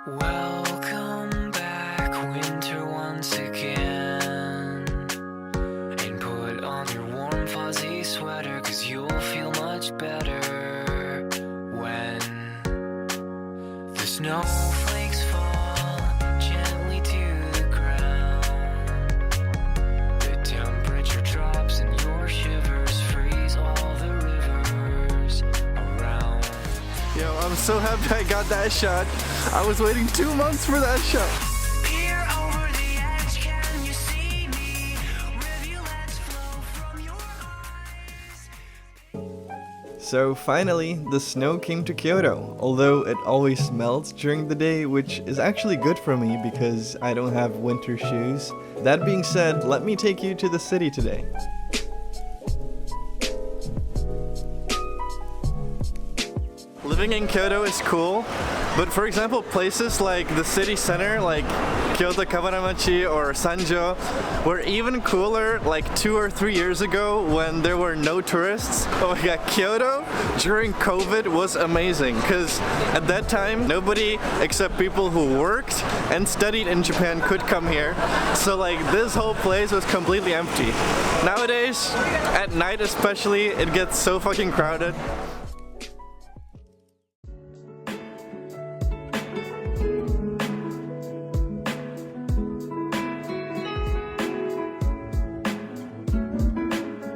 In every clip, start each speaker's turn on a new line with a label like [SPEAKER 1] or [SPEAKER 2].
[SPEAKER 1] Welcome back, winter, once again. And put on your warm, fuzzy sweater, 'cause you'll feel much better when the snowflakes fall gently to the ground. The temperature drops and your shivers freeze all the rivers around.
[SPEAKER 2] Yo, I'm so happy I got that shot. I was waiting 2 months for that shot.
[SPEAKER 1] Peer over the edge, can you see me? Rivulets flow from your eyes.
[SPEAKER 2] So finally, the snow came to Kyoto, although it always melts during the day, which is actually good for me because I don't have winter shoes. That being said, let me take you to the city today. Living in Kyoto is cool, but for example, places like the city center, like Kyoto Kawaramachi or Sanjo, were even cooler like 2 or 3 years ago when there were no tourists. Oh my god, Kyoto during COVID was amazing because at that time, nobody except people who worked and studied in Japan could come here. So like this whole place was completely empty. Nowadays, at night especially, it gets so fucking crowded.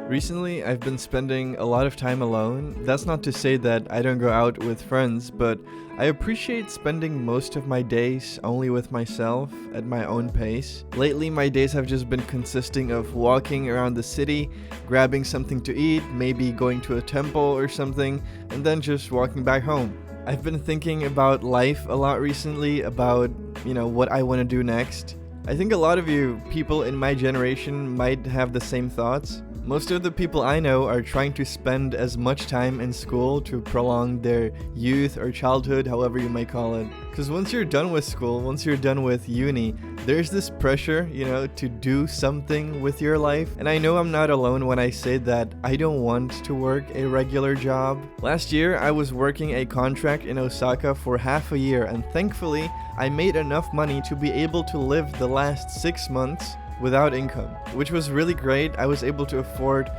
[SPEAKER 2] Recently, I've been spending a lot of time alone. That's not to say that I don't go out with friends, but I appreciate spending most of my days only with myself at my own pace. Lately, my days have just been consisting of walking around the city, grabbing something to eat, maybe going to a temple or something, and then just walking back home. I've been thinking about life a lot recently, about, what I want to do next. I think a lot of you people in my generation might have the same thoughts. Most of the people I know are trying to spend as much time in school to prolong their youth or childhood, however you might call it. Because once you're done with school, once you're done with uni, there's this pressure, to do something with your life. And I know I'm not alone when I say that I don't want to work a regular job. Last year, I was working a contract in Osaka for half a year, and thankfully, I made enough money to be able to live the last 6 months without income, which was really great. I was able to afford,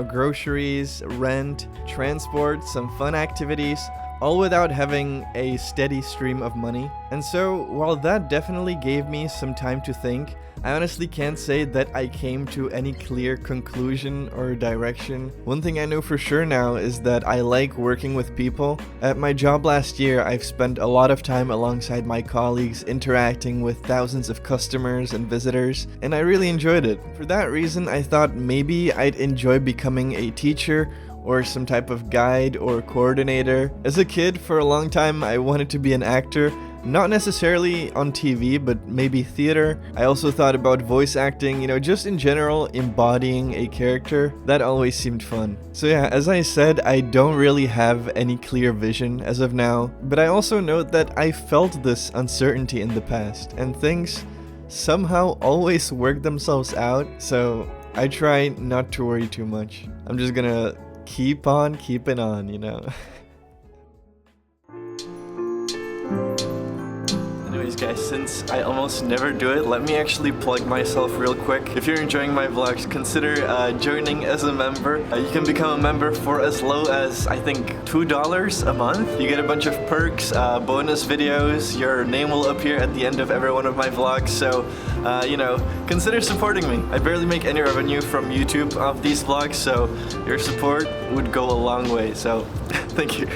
[SPEAKER 2] groceries, rent, transport, some fun activities, all without having a steady stream of money. And so, while that definitely gave me some time to think, I honestly can't say that I came to any clear conclusion or direction. One thing I know for sure now is that I like working with people. At my job last year, I've spent a lot of time alongside my colleagues interacting with thousands of customers and visitors, and I really enjoyed it. For that reason, I thought maybe I'd enjoy becoming a teacher or some type of guide or coordinator. As a kid, for a long time, I wanted to be an actor. Not necessarily on TV, but maybe theater. I also thought about voice acting, just in general, embodying a character. That always seemed fun. So yeah, as I said, I don't really have any clear vision as of now, but I also note that I felt this uncertainty in the past, and things somehow always work themselves out, so I try not to worry too much. I'm just gonna keep on keeping on, Anyways guys, since I almost never do it, let me actually plug myself real quick. If you're enjoying my vlogs, consider joining as a member. You can become a member for as low as, I think, $2 a month. You get a bunch of perks, bonus videos, your name will appear at the end of every one of my vlogs, so, consider supporting me. I barely make any revenue from YouTube off these vlogs, so your support would go a long way, so thank you.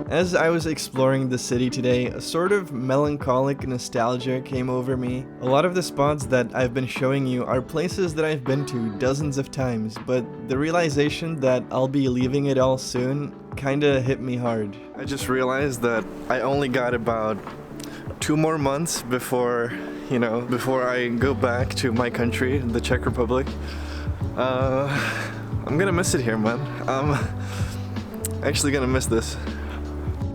[SPEAKER 2] As I was exploring the city today, a sort of melancholic nostalgia came over me. A lot of the spots that I've been showing you are places that I've been to dozens of times, but the realization that I'll be leaving it all soon kinda hit me hard. I just realized that I only got about 2 more months before I go back to my country, the Czech Republic. I'm gonna miss it here, man. I'm actually gonna miss this.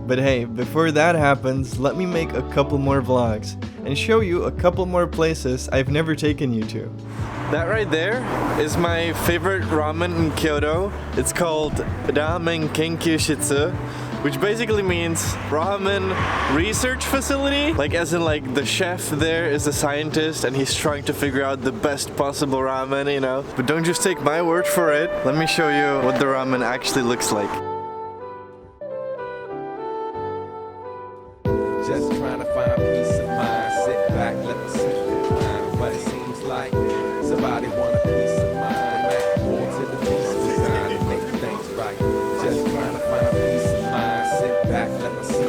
[SPEAKER 2] But hey, before that happens, let me make a couple more vlogs and show you a couple more places I've never taken you to. That right there is my favorite ramen in Kyoto. It's called Ramen Kenkyushitsu, which basically means ramen research facility. Like as in like the chef there is a scientist and he's trying to figure out the best possible ramen, you know. But don't just take my word for it. Let me show you what the ramen actually looks like.
[SPEAKER 3] Just trying to find peace of mind. Sit back, let me see what it seems like. Somebody want a piece of mind. More to the piece of design to make things right. Just trying to find peace of mind. Sit back, let me see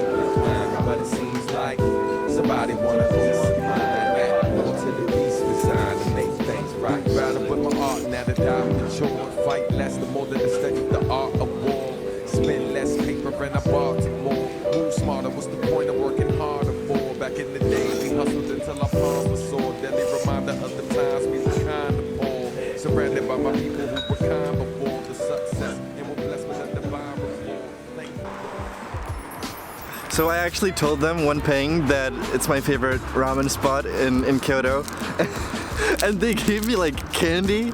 [SPEAKER 3] what it seems like. Somebody want a piece of mind. More to the piece of design to make things right. Rather with my art now that I'm mature. Fight less, the more that I study the art of war. Spend less paper and I bought more. Move smarter was the point of working harder for. Back in the day, we hustled until our palms were sore. Daily reminder of the times we were kind of poor. Surrounded by my people who were kind before the success. And were blessed with a divine reward.
[SPEAKER 2] So I actually told them one paying that it's my favorite ramen spot in Kyoto. And they gave me like candy.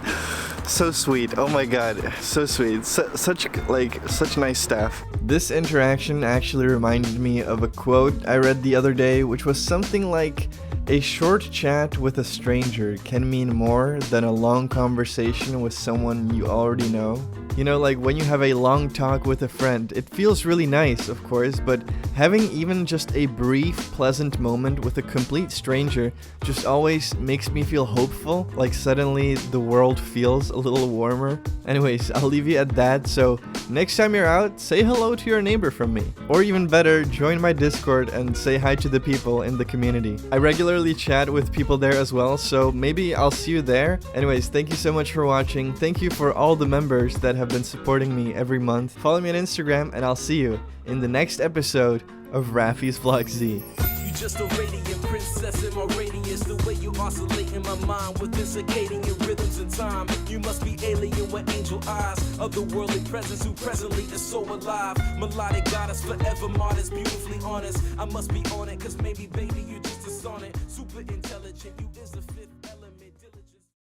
[SPEAKER 2] So sweet, oh my god, so sweet, such nice staff. This interaction actually reminded me of a quote I read the other day, which was something like, a short chat with a stranger can mean more than a long conversation with someone you already know. You know, like when you have a long talk with a friend, it feels really nice, of course, but having even just a brief, pleasant moment with a complete stranger just always makes me feel hopeful, like suddenly the world feels a little warmer. Anyways, I'll leave you at that, so next time you're out, say hello to your neighbor from me. Or even better, join my Discord and say hi to the people in the community. I regularly chat with people there as well, so maybe I'll see you there. Anyways, thank you so much for watching. Thank you for all the members that have been supporting me every month. Follow me on Instagram and I'll see you in the next episode of Raffi's Vlog Z.
[SPEAKER 4] You just a radiant princess in my radiance. The way you oscillate in my mind with this circadian rhythms and time. You must be alien with angel eyes, otherworldly presence who presently is so alive. Melodic goddess, forever modest, beautifully honest. I must be on it, cause maybe baby you just a sonnet. Super intelligent, you is a